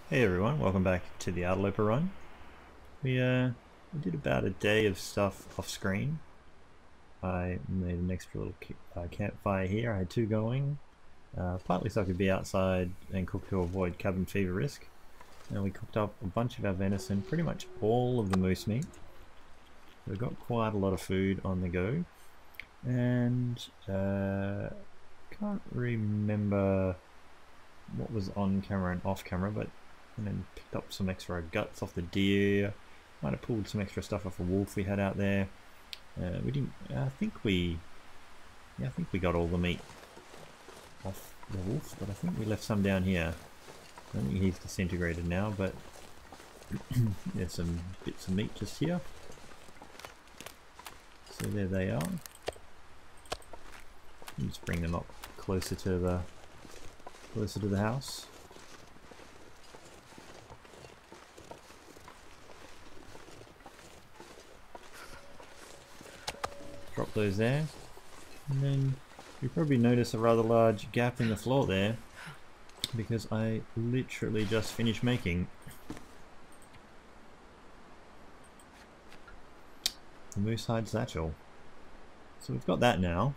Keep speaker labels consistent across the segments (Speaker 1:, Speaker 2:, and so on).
Speaker 1: Hey everyone, welcome back to the Outerloper run. We did about a day of stuff off screen. I made an extra little campfire here. I had two going, partly so I could be outside and cook to avoid cabin fever risk. And we cooked up a bunch of our venison, pretty much all of the moose meat. We've got quite a lot of food on the go, and can't remember what was on camera and off camera, but and then picked up some extra guts off the deer. Might have pulled some extra stuff off a wolf we had out there. We didn't. I think we got all the meat off the wolf, but I think we left some down here. I don't think he's disintegrated now, but there's some bits of meat just here. So there they are. Just bring them up closer to the house. Drop those there, and then you probably notice a rather large gap in the floor there because I literally just finished making the moose hide satchel. So we've got that now.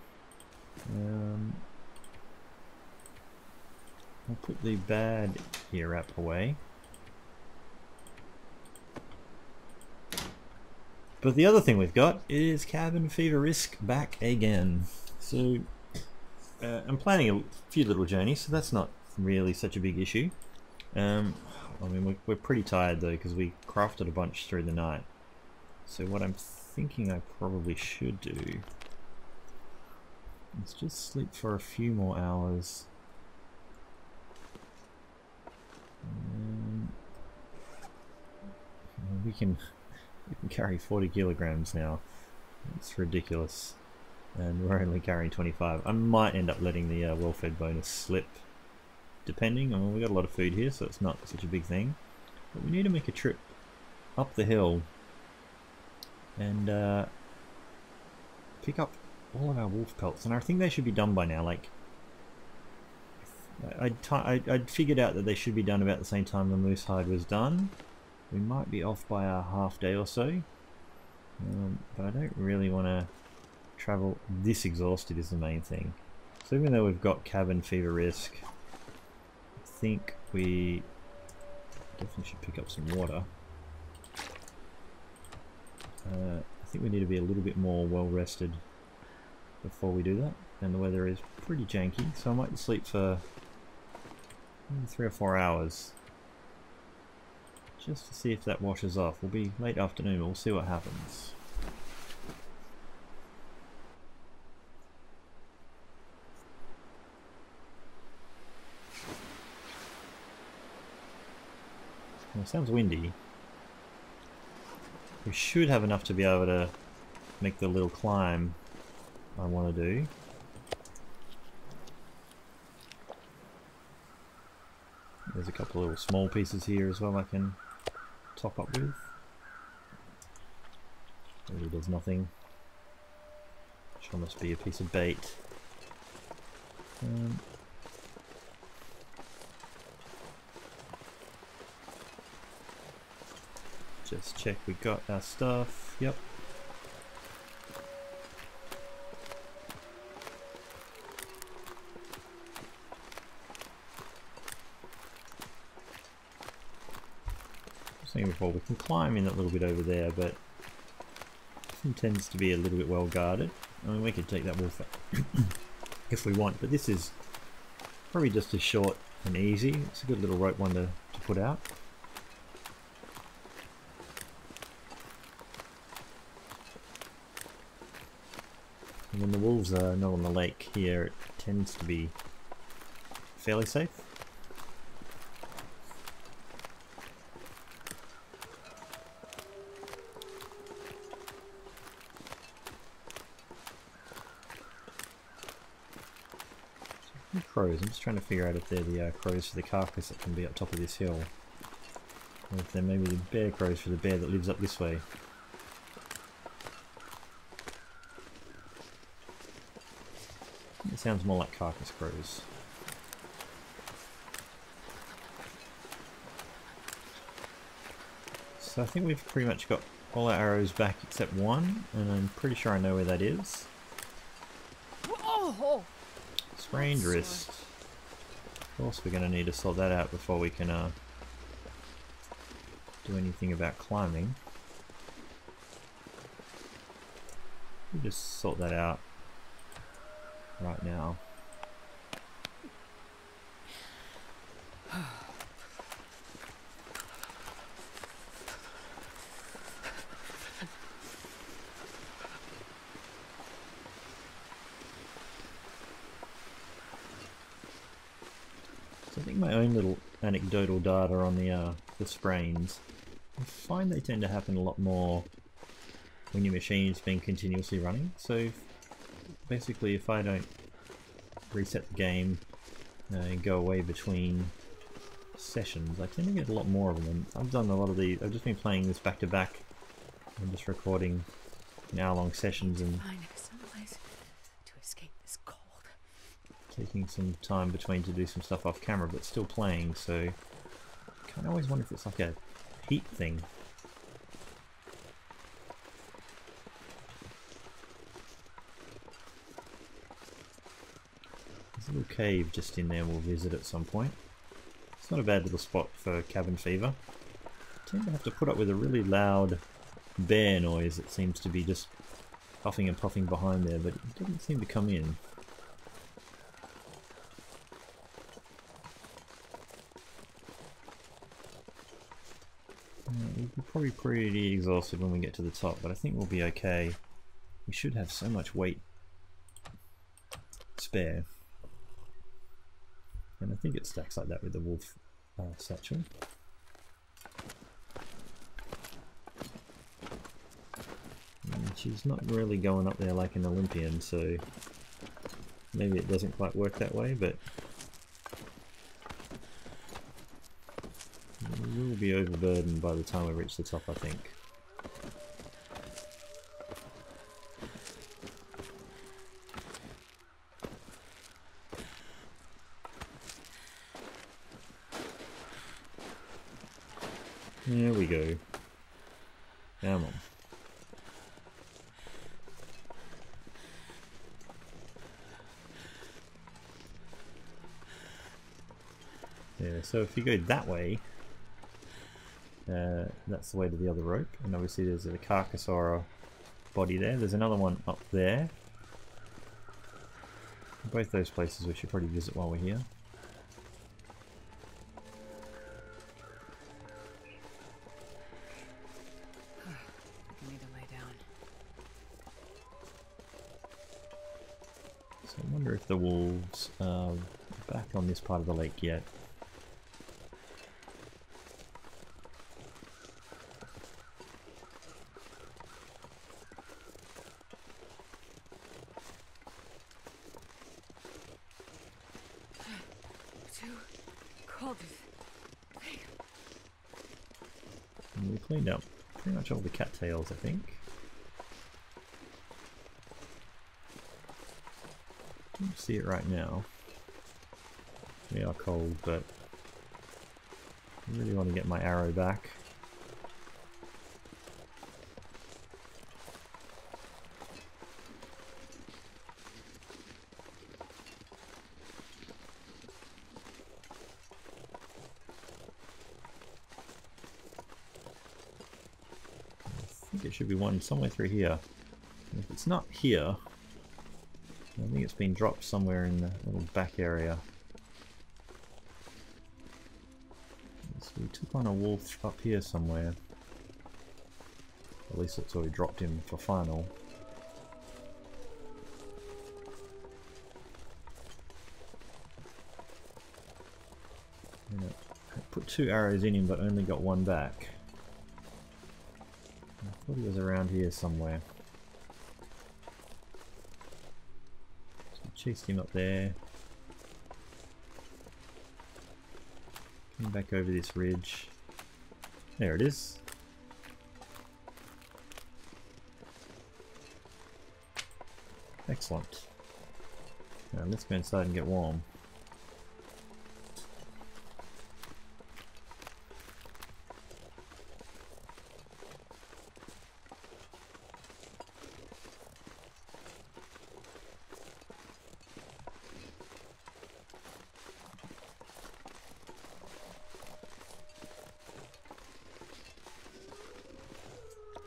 Speaker 1: I'll put the bad ear wrap away. But the other thing we've got is cabin fever risk back again. So I'm planning a few little journeys, so that's not really such a big issue. I mean, we're pretty tired though because we crafted a bunch through the night. So what I'm thinking I probably should do is just sleep for a few more hours. We can carry 40 kilograms now. It's ridiculous. And we're only carrying 25. I might end up letting the well-fed bonus slip, depending. I mean, we got a lot of food here, so it's not such a big thing. But we need to make a trip up the hill and pick up all of our wolf pelts. And I think they should be done by now. Like, I'd figured out that they should be done about the same time the moose hide was done. We might be off by a half day or so, but I don't really want to travel this exhausted is the main thing. So even though we've got cabin fever risk, I think we definitely should pick up some water. I think we need to be a little bit more well rested before we do that, and the weather is pretty janky, so I might sleep for maybe 3 or 4 hours. Just to see if that washes off. We'll be late afternoon, we'll see what happens. Well, it sounds windy. We should have enough to be able to make the little climb I want to do. There's a couple of little small pieces here as well I can top up with. Maybe there's nothing. Sure must be a piece of bait. Just check we got our stuff. Yep. Before we can climb in that little bit over there, but it tends to be a little bit well guarded. I mean, we could take that wolf if we want, but this is probably just as short and easy. It's a good little rope one to put out. And when the wolves are not on the lake here, it tends to be fairly safe. Crows. I'm just trying to figure out if they're the crows for the carcass that can be up top of this hill, or if they're maybe the bear crows for the bear that lives up this way. It sounds more like carcass crows. So I think we've pretty much got all our arrows back except one, and I'm pretty sure I know where that is. Sprained wrist. Of course we're going to need to sort that out before we can do anything about climbing. We'll just sort that out right now. So I think my own little anecdotal data on the sprains, I find they tend to happen a lot more when your machine's been continuously running. So basically if I don't reset the game and go away between sessions, I tend to get a lot more of them. I've done a lot of these, I've just been playing this back to back. I'm just recording hour-long sessions and taking some time between to do some stuff off camera, but still playing, so I kind of always wonder if it's like a heat thing. There's a little cave just in there we'll visit at some point. It's not a bad little spot for cabin fever. I tend to have to put up with a really loud bear noise that seems to be just puffing and puffing behind there, but it doesn't seem to come in. We'll be probably pretty exhausted when we get to the top, but I think we'll be okay. We should have so much weight spare. And I think it stacks like that with the wolf satchel. And she's not really going up there like an Olympian, so maybe it doesn't quite work that way, but we will be overburdened by the time we reach the top, I think. There we go. Come on. Yeah, so if you go that way, that's the way to the other rope, and obviously there's a Carcassora body there. There's another one up there. Both those places we should probably visit while we're here.
Speaker 2: I need to lay down.
Speaker 1: So I wonder if the wolves are back on this part of the lake yet. And we cleaned up pretty much all the cattails, I think. Can't see it right now. We are cold, but I really want to get my arrow back. I think it should be one somewhere through here. And if it's not here, I think it's been dropped somewhere in the little back area. So we took on a wolf up here somewhere. At least that's where we dropped him for final. I put 2 arrows in him but only got 1 back. I thought he was around here somewhere. So we chased him up there. Came back over this ridge. There it is. Excellent. Now let's go inside and get warm.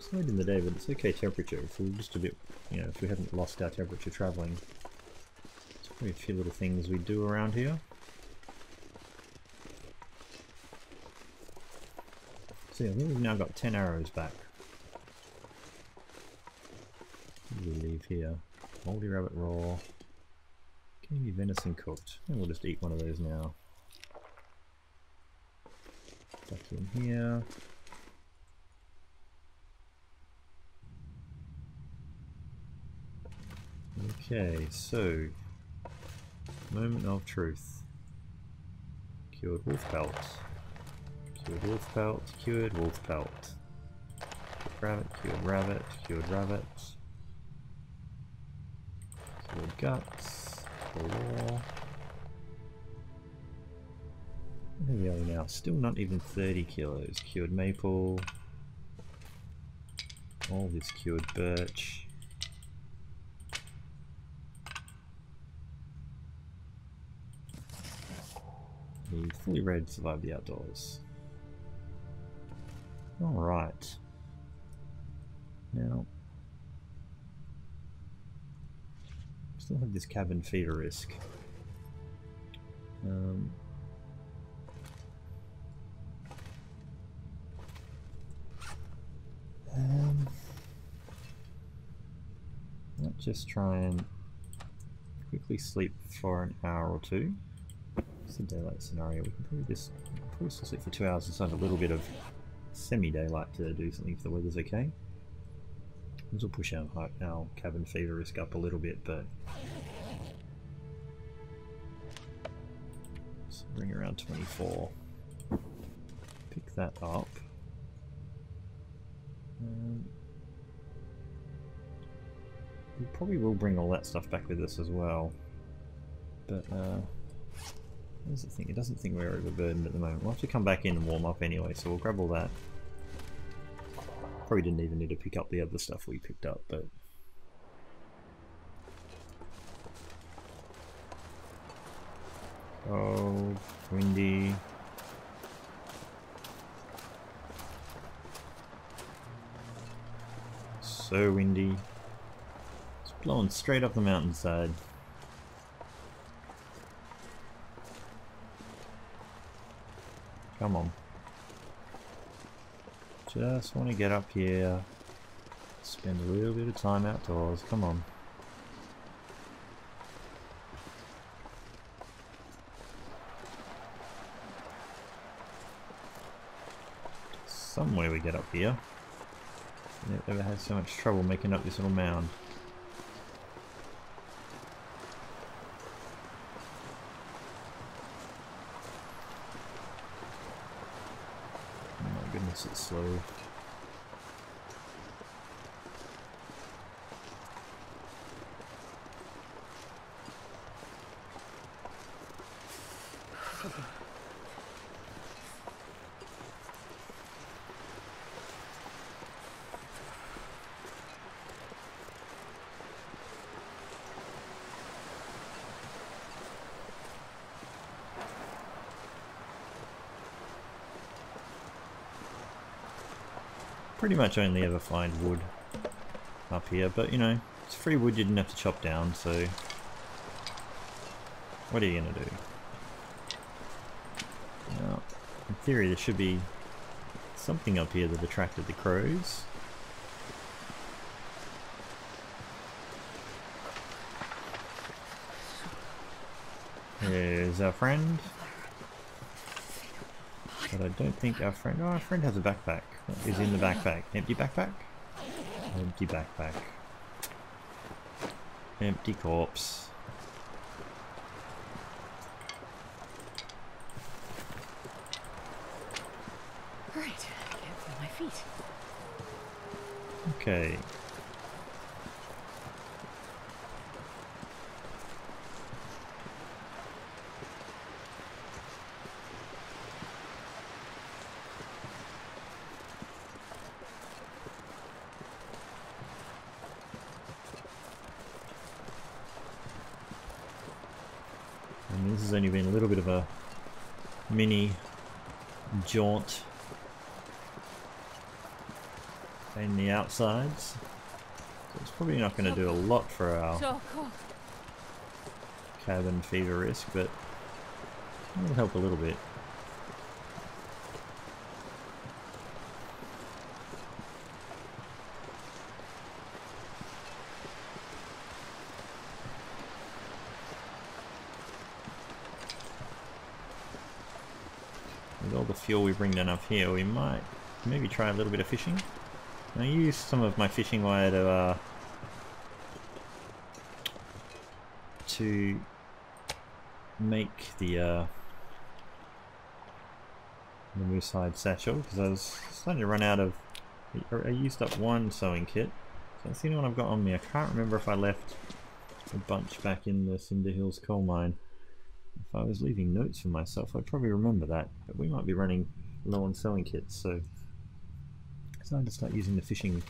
Speaker 1: It's late in the day, but it's okay temperature. If we're just a bit, you know, if we haven't lost our temperature travelling. There's probably a few little things we do around here. So yeah, I think we've now got 10 arrows back. What do we leave here? Moldy rabbit raw. Gamey venison cooked. And we'll just eat one of those now. Back in here. Okay, so moment of truth. Cured wolf pelt. Cured wolf pelt. Cured wolf pelt. Cured rabbit. Cured rabbit. Cured rabbit. Cured guts. Raw. Where are we now? Still not even 30 kilos. Cured maple. All this cured birch. The fully red survived the outdoors. Alright. Now, still have this cabin feeder risk. Let's just try and quickly sleep for an hour or two. It's a daylight scenario. We can probably still sleep for 2 hours and still have a little bit of semi-daylight to do something if the weather's okay. This will push our cabin fever risk up a little bit, but let's bring around 24. Pick that up. We probably will bring all that stuff back with us as well, but here's the thing, it doesn't think we're overburdened at the moment. We'll have to come back in and warm up anyway, so we'll grab all that. Probably didn't even need to pick up the other stuff we picked up, but... Oh, windy. So windy. It's blowing straight up the mountainside. Come on. Just want to get up here, spend a little bit of time outdoors. Come on. Somewhere we get up here. I've never had so much trouble making up this little mound. It's slow. Pretty much only ever find wood up here, but you know, it's free wood you didn't have to chop down, so what are you gonna do? Now, in theory there should be something up here that attracted the crows. There's our friend. But I don't think our friend... Oh, our friend has a backpack. What is in the backpack? Empty backpack? Empty backpack. Empty corpse.
Speaker 2: Alright, I can't feel my feet.
Speaker 1: Okay. This has only been a little bit of a mini jaunt. in the outsides. So it's probably not going to do a lot for our cabin fever risk, but it'll help a little bit. With all the fuel we bring down up here, we might maybe try a little bit of fishing. I use some of my fishing wire to make the moose hide satchel, because I was starting to run out of. I used up one sewing kit, so that's the only one I've got on me. I can't remember if I left a bunch back in the Cinder Hills coal mine. If I was leaving notes for myself, I'd probably remember that, but we might be running low on sewing kits, so I decided to start using the fishing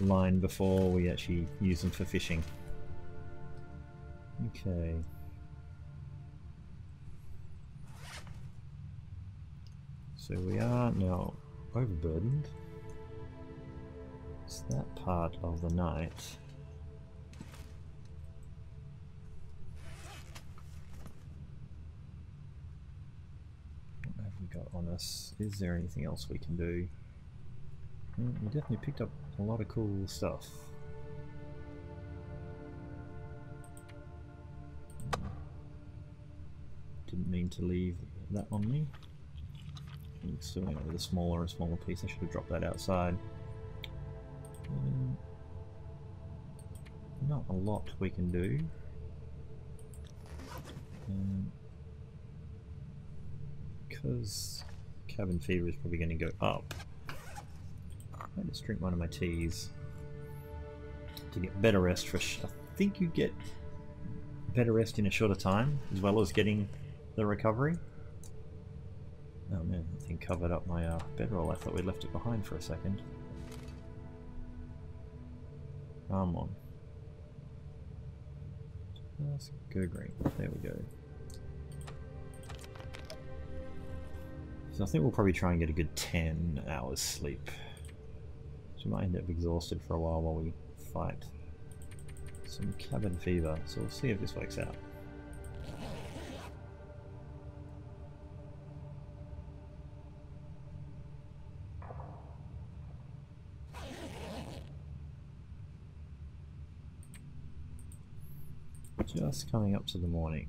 Speaker 1: line before we actually use them for fishing. Okay. So we are now overburdened. It's that part of the night. What have we got on us? Is there anything else we can do? We definitely picked up a lot of cool stuff. Didn't mean to leave that on me. I'm still going with a smaller piece. I should have dropped that outside. Not a lot we can do. Because cabin fever is probably going to go up. I just drink one of my teas to get better rest for. I think you get better rest in a shorter time, as well as getting the recovery. Oh man, that thing covered up my bedroll. I thought we left it behind for a second. Come on. Let's go green. There we go. So I think we'll probably try and get a good 10 hours sleep. So we might end up exhausted for a while we fight some cabin fever. So we'll see if this works out. Just coming up to the morning.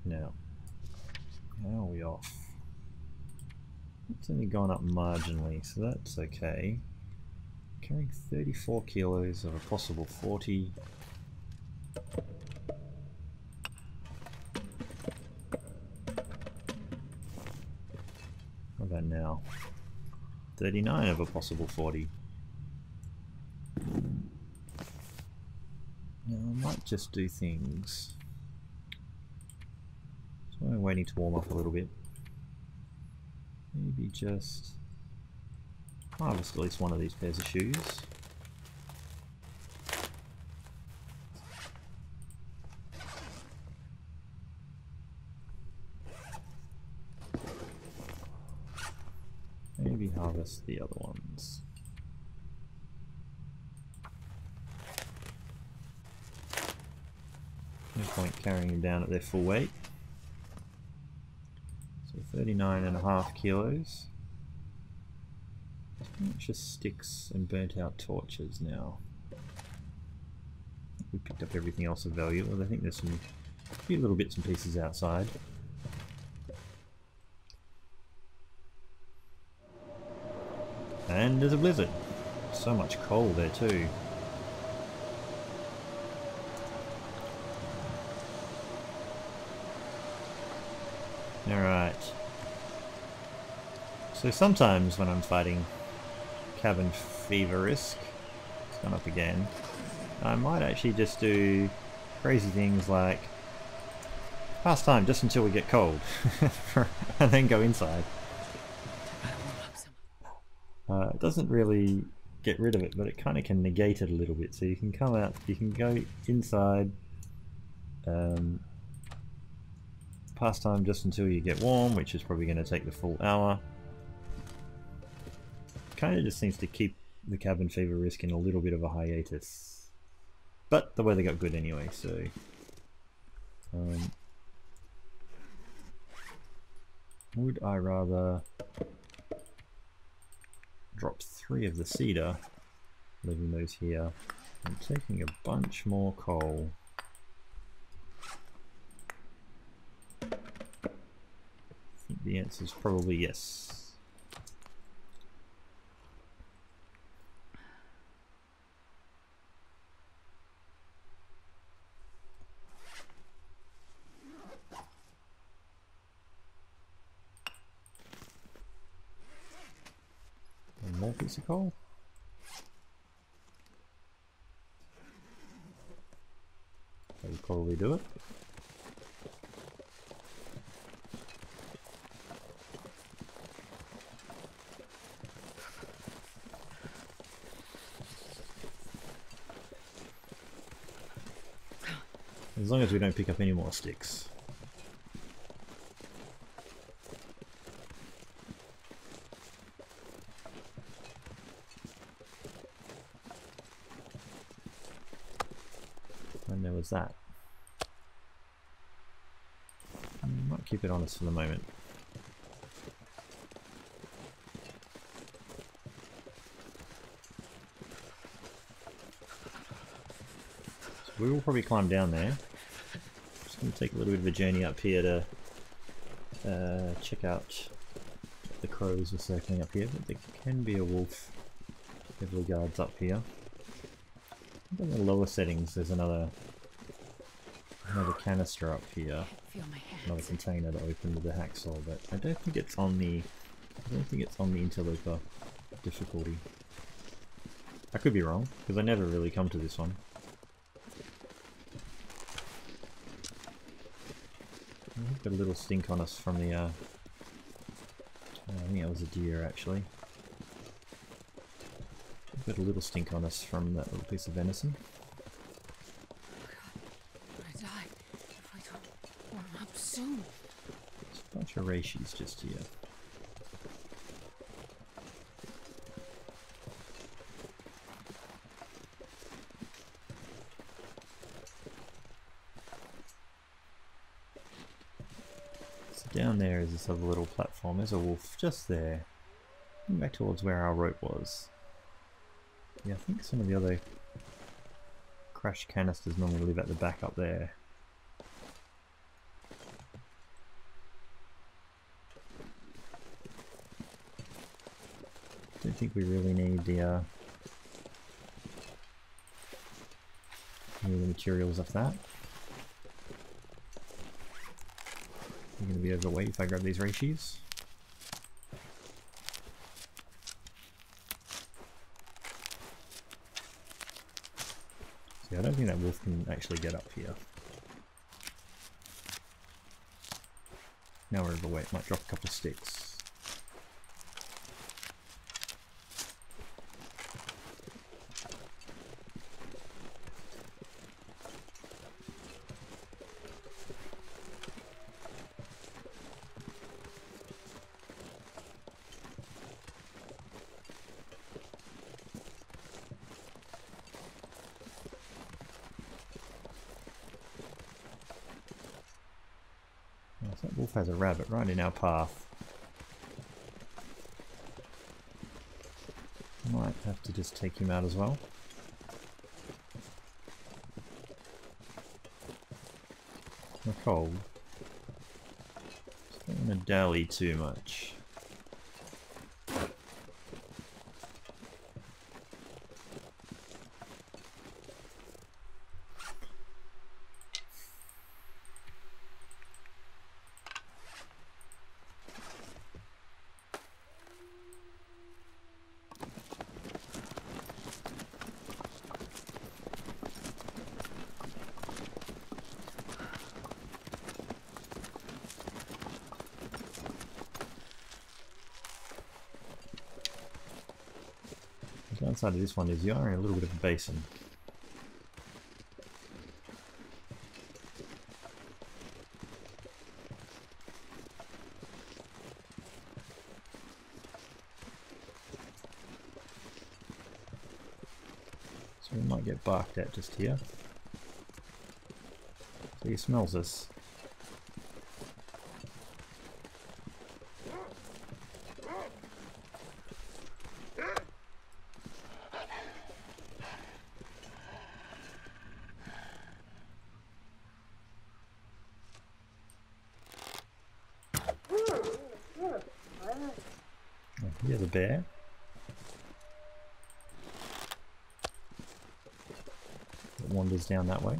Speaker 1: Now, how are we off? It's only gone up marginally, so that's okay. Carrying 34 kilos of a possible 40. What about now? 39 of a possible 40. Now I might just do things. So I'm waiting to warm up a little bit. Maybe just harvest at least one of these pairs of shoes. Maybe harvest the other ones. No point carrying them down at their full weight. So 39.5 kilos. It's just sticks and burnt out torches now. We picked up everything else of value. I think there's some few little bits and pieces outside. And there's a blizzard. So much coal there too. Alright. So sometimes when I'm fighting cabin fever risk, it's gone up again, I might actually just do crazy things like pass time just until we get cold and then go inside. It doesn't really get rid of it, but it kind of can negate it a little bit. So you can come out, you can go inside, pastime just until you get warm, which is probably going to take the full hour. Kind of just seems to keep the cabin fever risk in a little bit of a hiatus. But the weather got good anyway, so... would I rather drop 3 of the cedar, leaving those here, and taking a bunch more coal? I think the answer is probably yes. One more piece of coal. That would probably do it. As long as we don't pick up any more sticks. And there was that. Might keep it honest for the moment. So we will probably climb down there. Just going to take a little bit of a journey up here to check out the crows are circling up here, but there can be a wolf heavily guards up here. In the lower settings, there's another canister up here, another container that opened with the hacksaw, but I don't think it's on the interloper difficulty. I could be wrong because I never really come to this one. We've got a little stink on us from the. I think that was a deer actually. Got a little stink on us from that little piece of venison.
Speaker 2: I'm gonna die if I don't warm up soon.
Speaker 1: There's a bunch of reishi just here. So down there is this other little platform. There's a wolf just there. Going back towards where our rope was. Yeah, I think some of the other crash canisters normally live at the back up there. Don't think we really need the materials off that. I'm going to be overweight if I grab these reishis. I don't think that wolf can actually get up here. Now we're overweight, might drop a couple of sticks. That wolf has a rabbit right in our path. Might have to just take him out as well. I'm cold. Just don't want to dally too much. The downside of this one is you are in a little bit of a basin. We might get barked at just here. So he smells us. Here's a bear. It wanders down that way.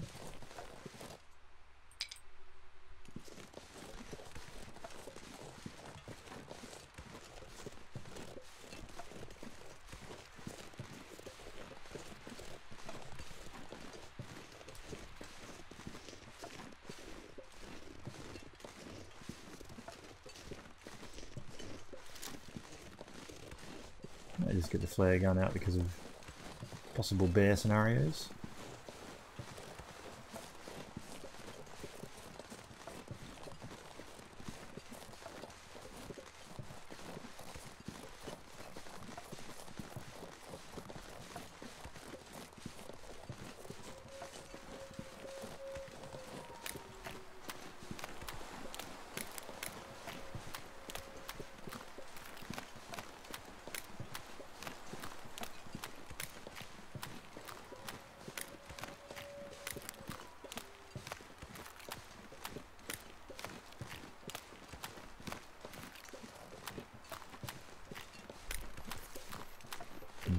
Speaker 1: I just get the flare gun out because of possible bear scenarios.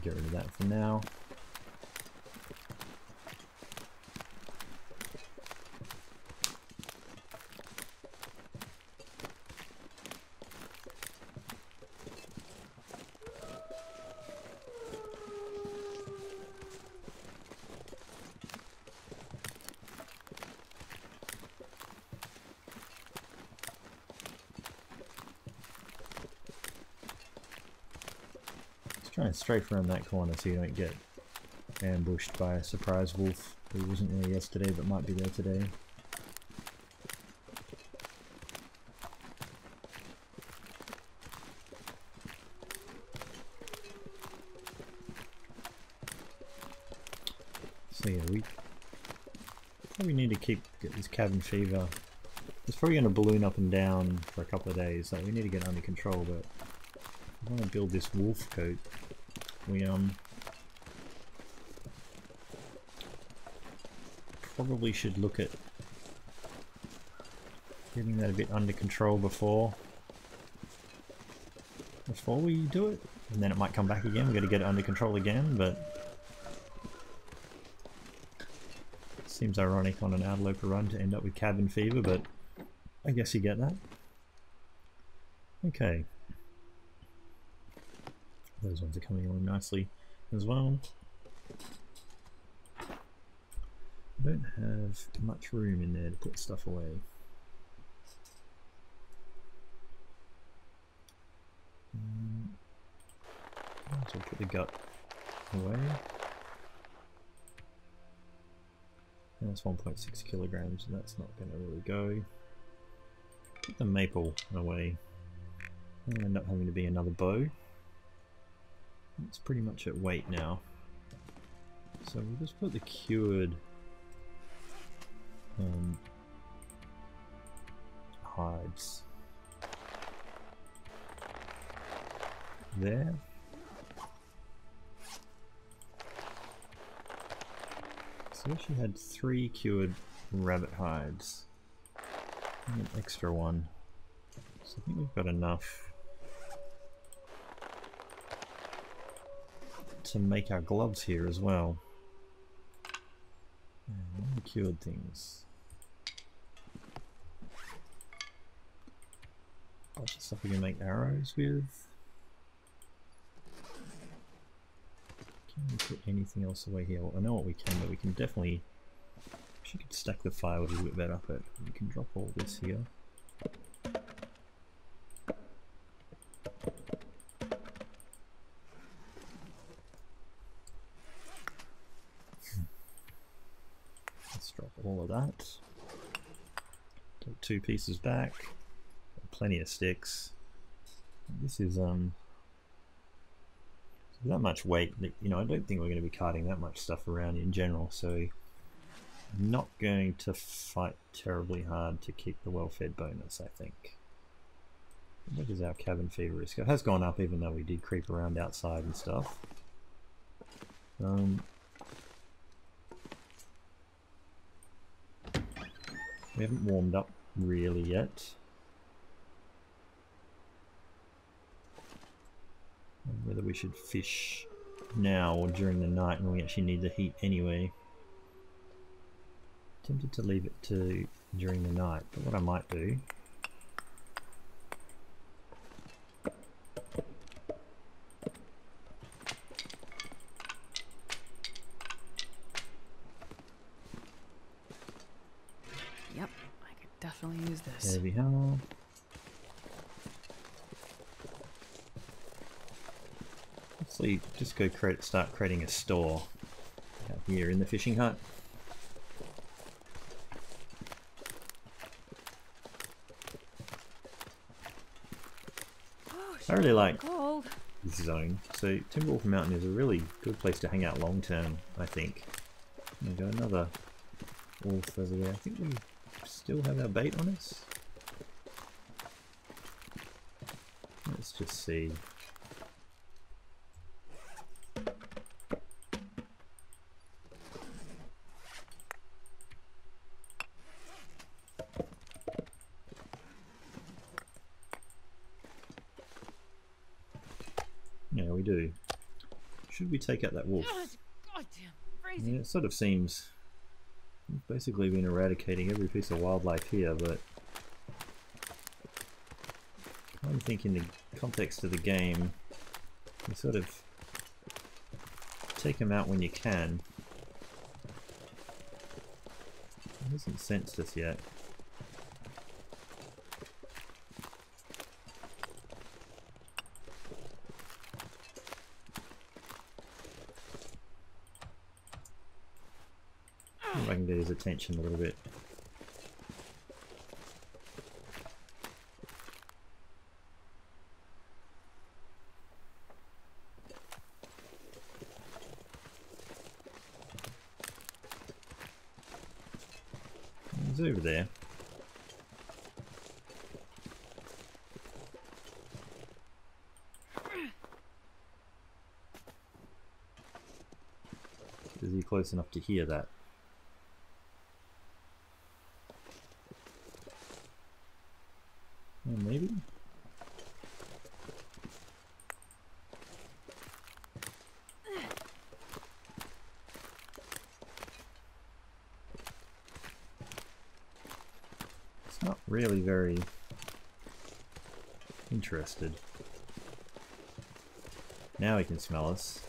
Speaker 1: Get rid of that for now. Try and strafe around that corner so you don't get ambushed by a surprise wolf who wasn't there yesterday but might be there today. So yeah, we probably need to get this cabin fever. It's probably going to balloon up and down for a couple of days, so we need to get it under control, but I want to build this wolf coat. We probably should look at getting that a bit under control before we do it, and then it might come back again. We've got to get it under control again, but it seems ironic on an Adloper run to end up with cabin fever, but I guess you get that. Okay. Those ones are coming along nicely as well. I don't have much room in there to put stuff away. So I'll put the gut away. And that's 1.6 kilograms, and that's not going to really go. Put the maple away. I'll end up having to be another bow. It's pretty much at weight now. So we'll just put the cured hides there. So we actually had 3 cured rabbit hides and an extra one. So I think we've got enough to make our gloves here as well. And cured things. Bunch of stuff we can make arrows with. Can we put anything else away here? Well, I know what we can, but we can definitely. She could stack the firewood a little bit better, but we can drop all this here. Let's drop all of that. Take 2 pieces back. Plenty of sticks. This is So that much weight, you know, I don't think we're going to be carting that much stuff around in general, so I'm not going to fight terribly hard to keep the well-fed bonus, I think. What is our cabin fever risk? It has gone up even though we did creep around outside and stuff. We haven't warmed up really yet. Whether we should fish now or during the night when we actually need the heat anyway. Tempted to leave it to during the night, but what I might do
Speaker 2: Yep, I could definitely use this.
Speaker 1: there we are. Actually, just go start creating a store out here in the fishing hut.
Speaker 2: Oh,
Speaker 1: I really like
Speaker 2: cold.
Speaker 1: this zone. So Timberwolf Mountain is a really good place to hang out long term, I think. There we go, another wolf over there. I think we still have our bait on us. Let's just see. Yeah, we do. Should we take out that wolf?
Speaker 2: Goddamn crazy.
Speaker 1: Yeah, it sort of seems we've basically been eradicating every piece of wildlife here, but I think in the context of the game, you sort of take them out when you can. It hasn't sensed us yet. See if I can get his attention a little bit. He's over there. Is he close enough to hear that? Oh, maybe? It's not really very interested. Now he can smell us.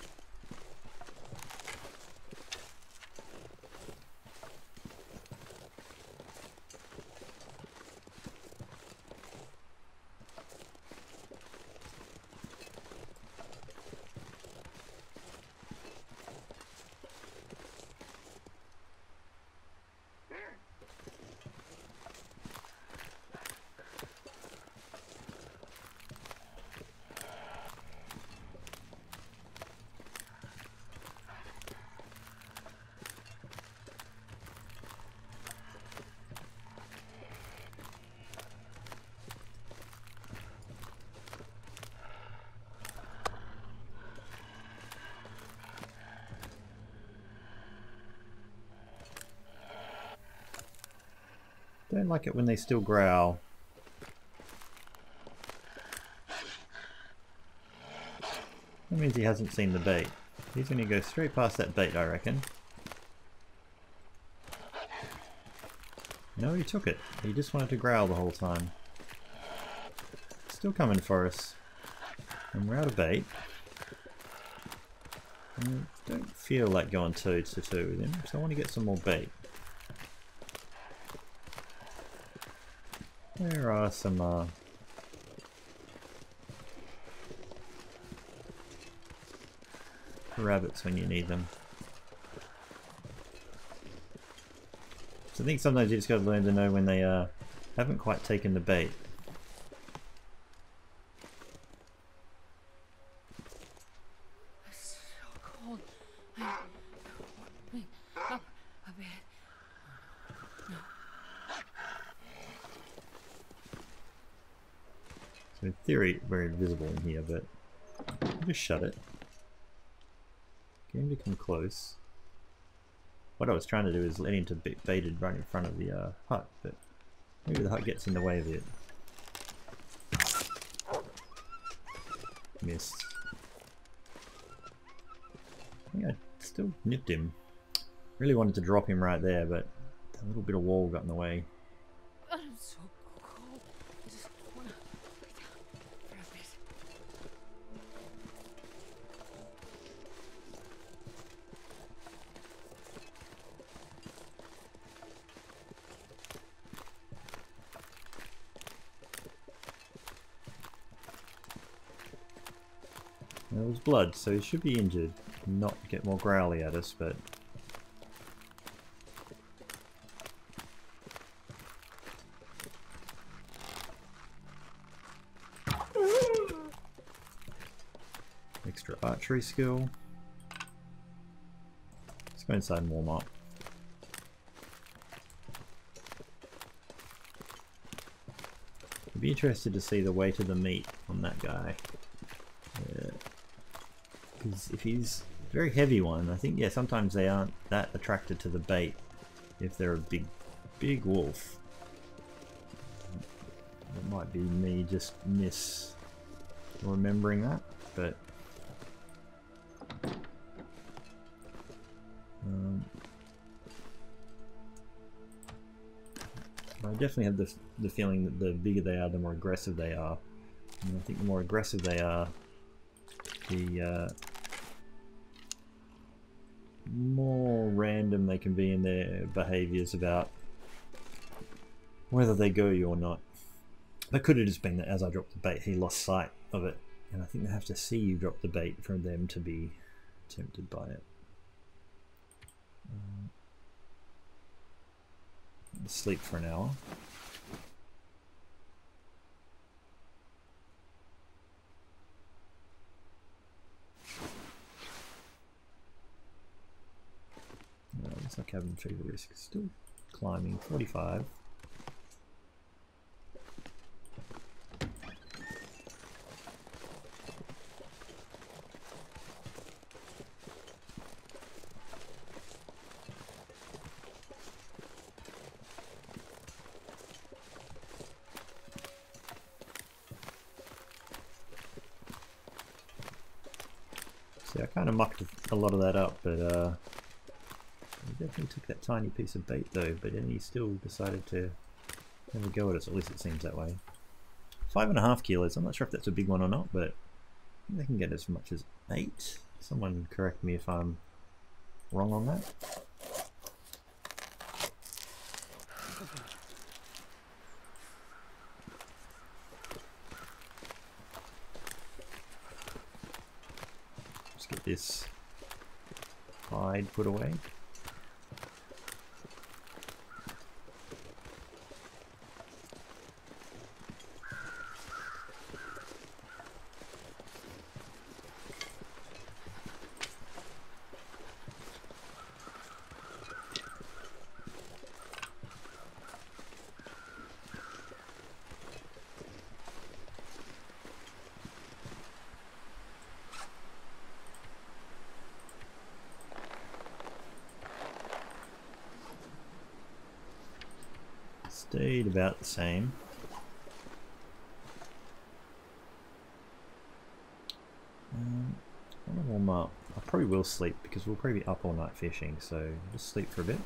Speaker 1: Don't like it when they still growl. That means he hasn't seen the bait. He's going to go straight past that bait, I reckon. No, he took it. He just wanted to growl the whole time. Still coming for us. And we're out of bait. I don't feel like going toe to toe with him, so I want to get some more bait. There are some rabbits when you need them. So I think sometimes you just got to learn to know when they haven't quite taken the bait. In theory, very visible in here, but I'll just shut it. Get him to come close. What I was trying to do is let him to be baited right in front of the hut, but maybe the hut gets in the way of it. Missed. I think I still nipped him. Really wanted to drop him right there, but a little bit of wall got in the way.
Speaker 2: I'm so cold. I just wanna lay down for a bit.
Speaker 1: There was blood, so he should be injured. Not get more growly at us, but extra archery skill. Let's go inside and warm up. I'd be interested to see the weight of the meat on that guy. Because if he's a very heavy one, I think, yeah, sometimes they aren't that attracted to the bait if they're a big wolf. It might be me just remembering that, but I definitely have the feeling that the bigger they are, the more aggressive they are. And I think the more aggressive they are, the more random they can be in their behaviors about whether they go you or not. That could have just been that as I dropped the bait, he lost sight of it. And I think they have to see you drop the bait for them to be tempted by it. Sleep for an hour. Looks like cabin fever risk is still climbing, 45. See, I kind of mucked a lot of that up, but he definitely took that tiny piece of bait though, but then he still decided to have a go at us, at least it seems that way. 5.5 kilos, I'm not sure if that's a big one or not, but I think they can get as much as 8. Someone correct me if I'm wrong on that. Let's get this hide put away. Stayed about the same. I want to warm up. I probably will sleep because we'll probably be up all night fishing, so just sleep for a bit.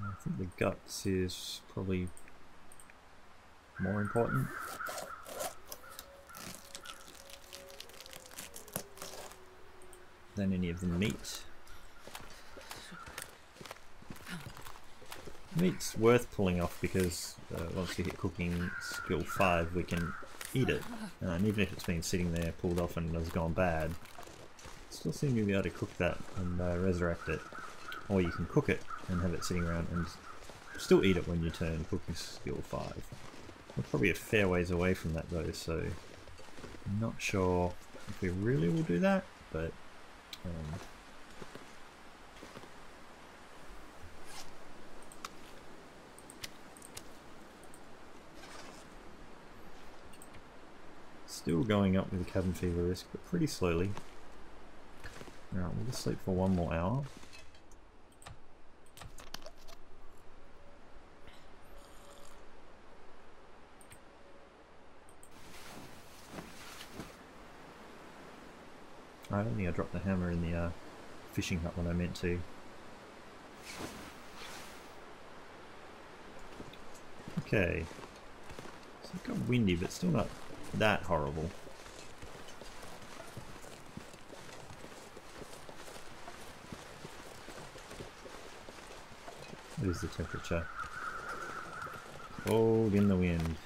Speaker 1: I think the guts is probably more important than any of the meat. Meat's worth pulling off because once we hit cooking skill 5 we can eat it. And even if it's been sitting there pulled off and has gone bad, still seem to be able to cook that and resurrect it. Or you can cook it and have it sitting around and still eat it when you turn cooking skill 5. We're probably a fair ways away from that though, so I'm not sure if we really will do that, but still going up with the cabin fever risk, but pretty slowly. Alright, we'll just sleep for 1 more hour. I don't think I dropped the hammer in the fishing hut when I meant to. Okay. So it got windy, but still not that horrible. What is the temperature? Cold in the wind.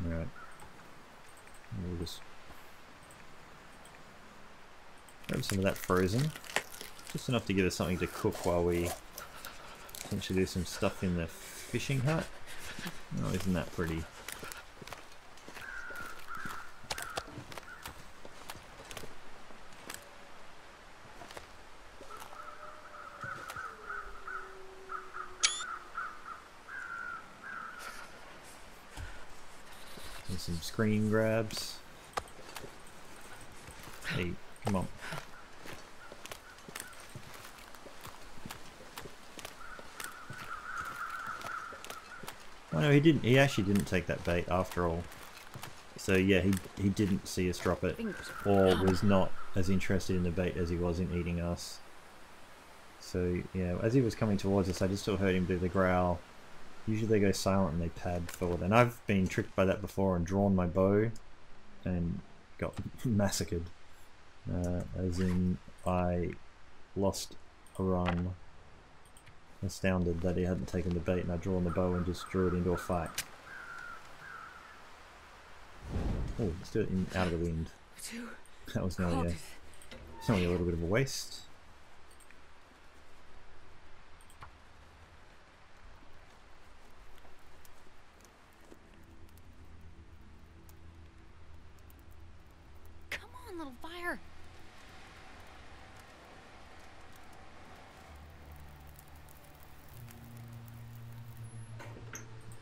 Speaker 1: Alright. We'll just grab some of that frozen. Just enough to give us something to cook while we potentially do some stuff in the fishing hut. Oh, isn't that pretty? And some screen grabs. Hey, come on. Oh no, he didn't. He actually didn't take that bait after all. So yeah, he didn't see us drop it, or was not as interested in the bait as he was in eating us. So yeah, as he was coming towards us, I just still heard him do the growl. Usually they go silent and they pad forward, and I've been tricked by that before and drawn my bow and got massacred. As in, I lost a run, astounded that he hadn't taken the bait, and I'd drawn the bow and just drew it into a fight. Oh, let's do it out of the wind. That was nearly a little bit of a waste.
Speaker 2: Come on, little fire.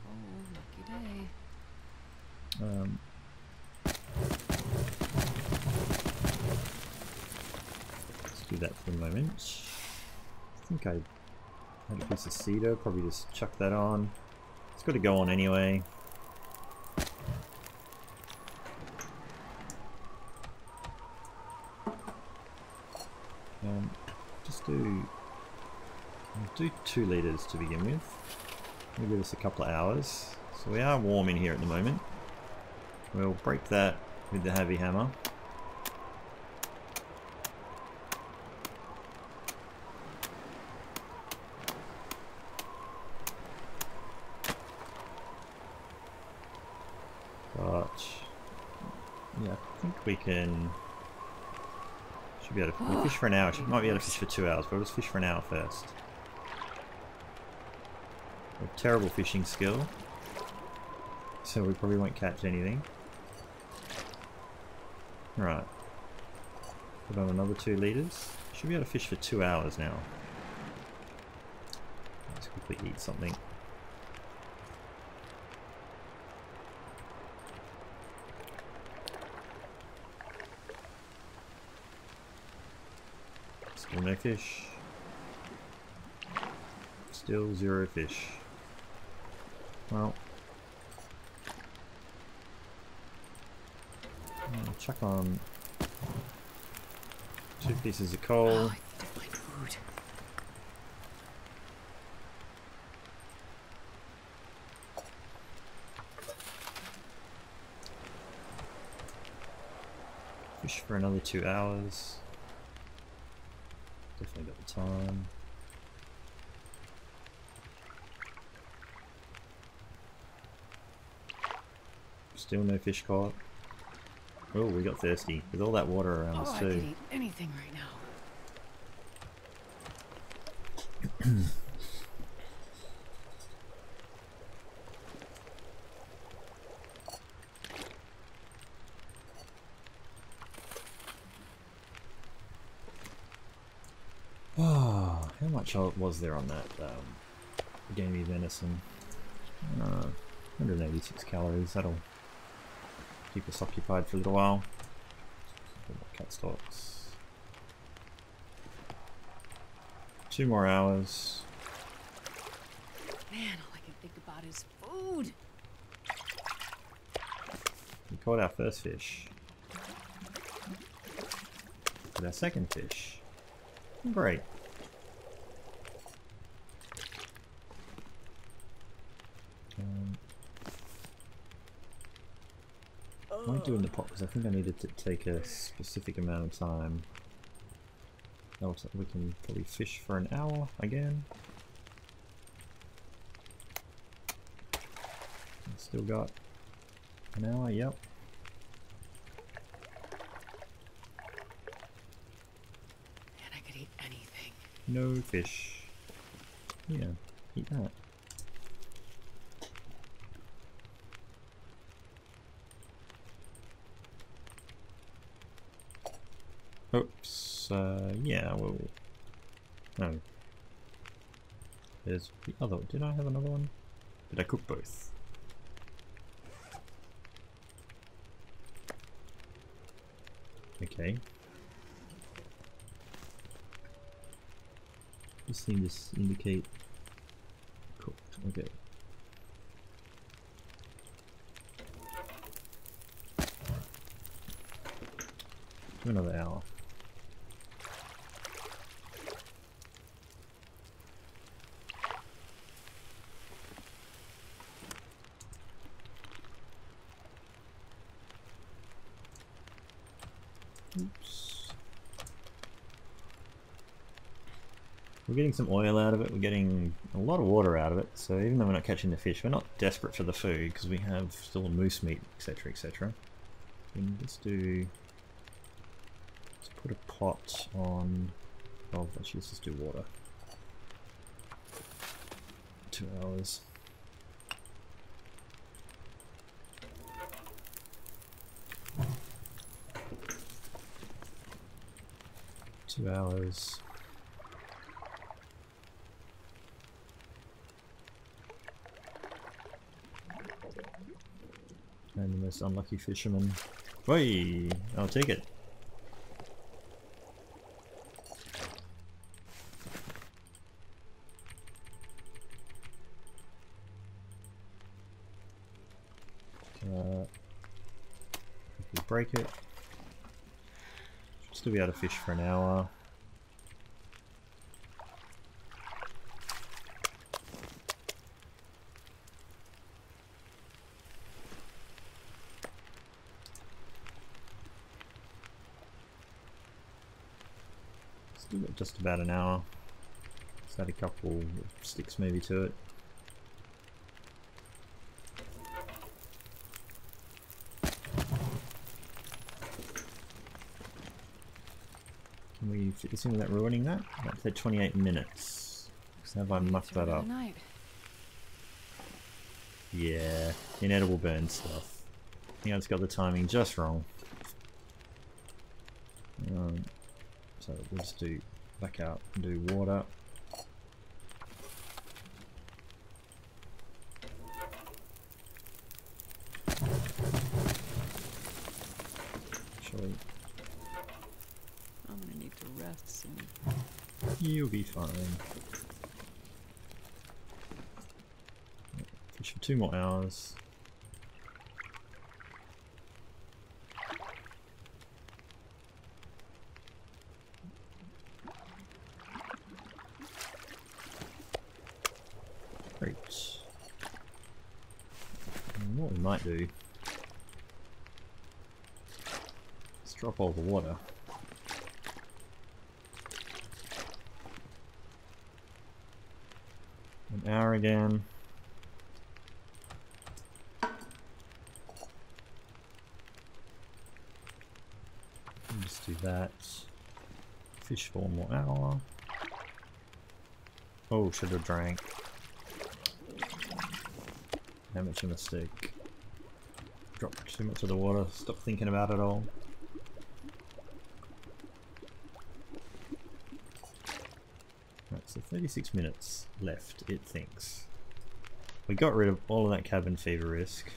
Speaker 2: Oh, lucky day.
Speaker 1: Let's do that for a moment. I think I had a piece of cedar, probably just chuck that on. It's got to go on anyway. Just do 2 liters to begin with. It'll give us a couple of hours. So we are warm in here at the moment. We'll break that with the heavy hammer. But yeah, I think we can. Should be able to we'll fish for an hour. Might be able to fish for 2 hours, but let's fish for an hour first. We have terrible fishing skill, so we probably won't catch anything. Right. Put on another 2 liters. Should be able to fish for 2 hours now. Let's quickly eat something. Still no fish. Still 0 fish. Well, I'll chuck on 2 pieces of coal.
Speaker 2: Oh, I need to find food.
Speaker 1: Fish for another 2 hours. Definitely got the time. Still no fish caught. Oh, we got thirsty. With all that water around us
Speaker 2: I
Speaker 1: too.
Speaker 2: could eat anything right now.
Speaker 1: Oh, how much was there on that gamey venison? 186 calories. That'll keep us occupied for a little while. Cat stalks. 2 more hours.
Speaker 2: Man, all I can think about is food.
Speaker 1: We caught our first fish. Caught our second fish. Great. I won't do it in the pot because I think I needed to take a specific amount of time. Else we can probably fish for an hour again. Still got an hour, yep.
Speaker 2: Man, I could eat anything.
Speaker 1: No fish. Yeah, eat that. Oops, yeah, well... No. There's the other... Did I have another one? Did I cook both? Okay. This seems to indicate cooked. Okay. Do another hour. Oops. We're getting some oil out of it, we're getting a lot of water out of it, so even though we're not catching the fish, we're not desperate for the food because we have still moose meat, etc, etc. We can just do... Let's put a pot on... Oh, actually let's just do water. 2 hours. Two hours. And the most unlucky fisherman. Whey! I'll take it. If we break it, still be able to fish for an hour. Still got just about an hour. Let's add a couple of sticks maybe to it. Can we fit this in without ruining that? That said 28 minutes. So have I mucked that up? Yeah, inedible burn stuff. I think I just got the timing just wrong. So we'll just do back out and do water. Actually,
Speaker 2: I'm gonna need to rest soon.
Speaker 1: you'll be fine. Fish for 2 more hours. Great. And what we might do is drop all the water. An hour again. Just do that. Fish for 1 more hour. Oh, should have drank. How much a mistake. Dropped too much of the water, stop thinking about it all. Right, so 36 minutes left, it thinks. We got rid of all of that cabin fever risk.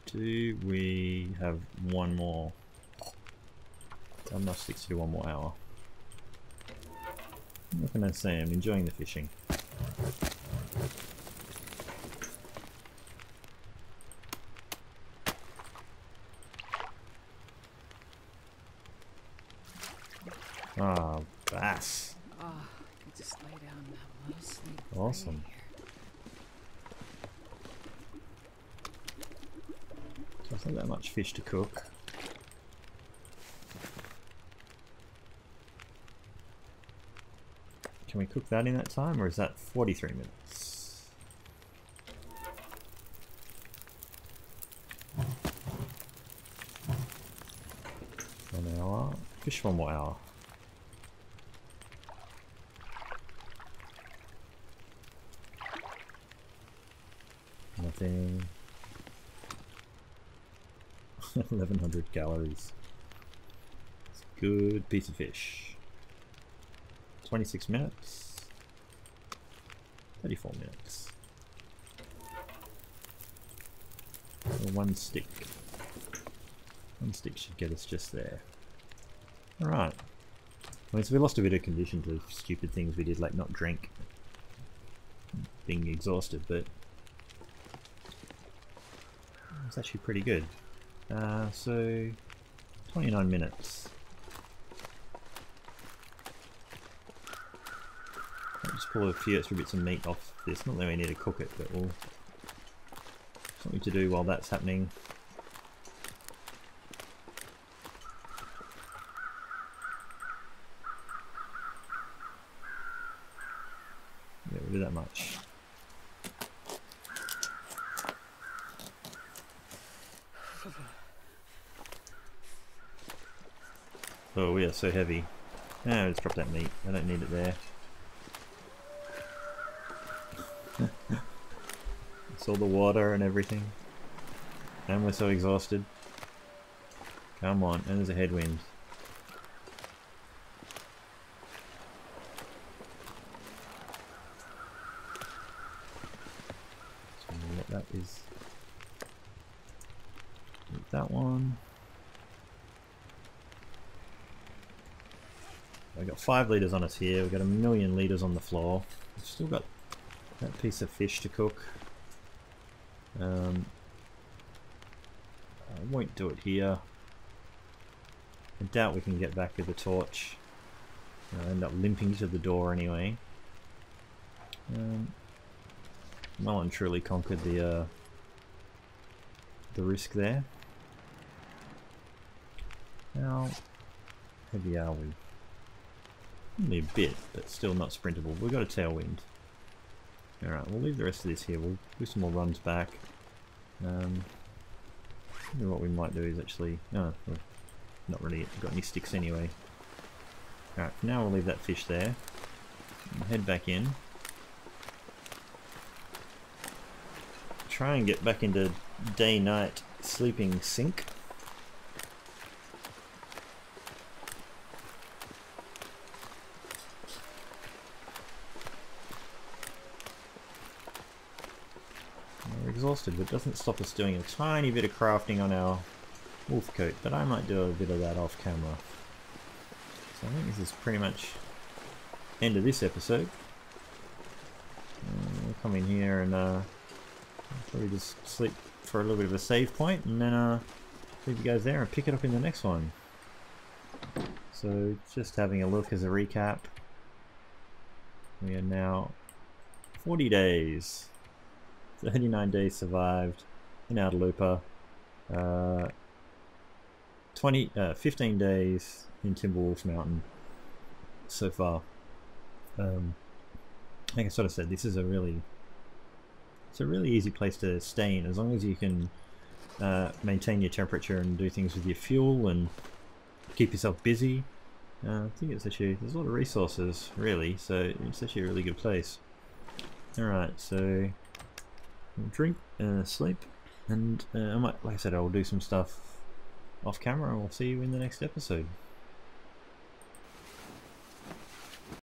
Speaker 1: Do we have one more? Enough sticks to do 1 more hour. What can I say? I'm enjoying the fishing. Ah, bass.
Speaker 2: Oh, I could just lay down and have a little sleep.
Speaker 1: Awesome. So it's not that much fish to cook. Can we cook that in that time, or is that 43 minutes? An hour. Fish 1 more hour. Nothing. 1100 calories. It's a good piece of fish. 26 minutes. 34 minutes. So 1 stick. 1 stick should get us just there. Alright. I mean, so we lost a bit of condition to stupid things we did, like not drink. Being exhausted, but it's actually pretty good. So 29 minutes. I'll just pull a few extra bits of meat off this. Not that we need to cook it, but we'll something to do while that's happening. Yeah, we'll do that much. Oh, we are so heavy. Ah, let's drop that meat. I don't need it there. It's all the water and everything. And we're so exhausted. Come on, and there's a headwind. So what that is. That one. We've got 5 litres on us here, we've got 1,000,000 litres on the floor. We've still got that piece of fish to cook. I won't do it here. I doubt we can get back with the torch. I'll end up limping to the door anyway. No one truly conquered the risk there. How heavy are we? Only a bit, but still not sprintable. We've got a tailwind. Alright, we'll leave the rest of this here. We'll do some more runs back. Maybe what we might do is actually... No, we've not really got any sticks anyway. Alright, for now we'll leave that fish there. We'll head back in. Try and get back into day-night sleeping sync. Exhausted, but it doesn't stop us doing a tiny bit of crafting on our wolf coat, but I might do a bit of that off camera. So I think this is pretty much end of this episode. We'll come in here and probably just sleep for a little bit of a save point, and then leave you guys there and pick it up in the next one. So just having a look as a recap, we are now 40 days. 39 days survived, in Outer Looper. 15 days in Timberwolf Mountain so far. Like I sort of said, this is it's a really easy place to stay in, as long as you can maintain your temperature and do things with your fuel and keep yourself busy. I think it's actually, there's a lot of resources really, so it's actually a really good place. Alright, so drink, sleep, and I might, like I said, I'll do some stuff off camera and we'll see you in the next episode.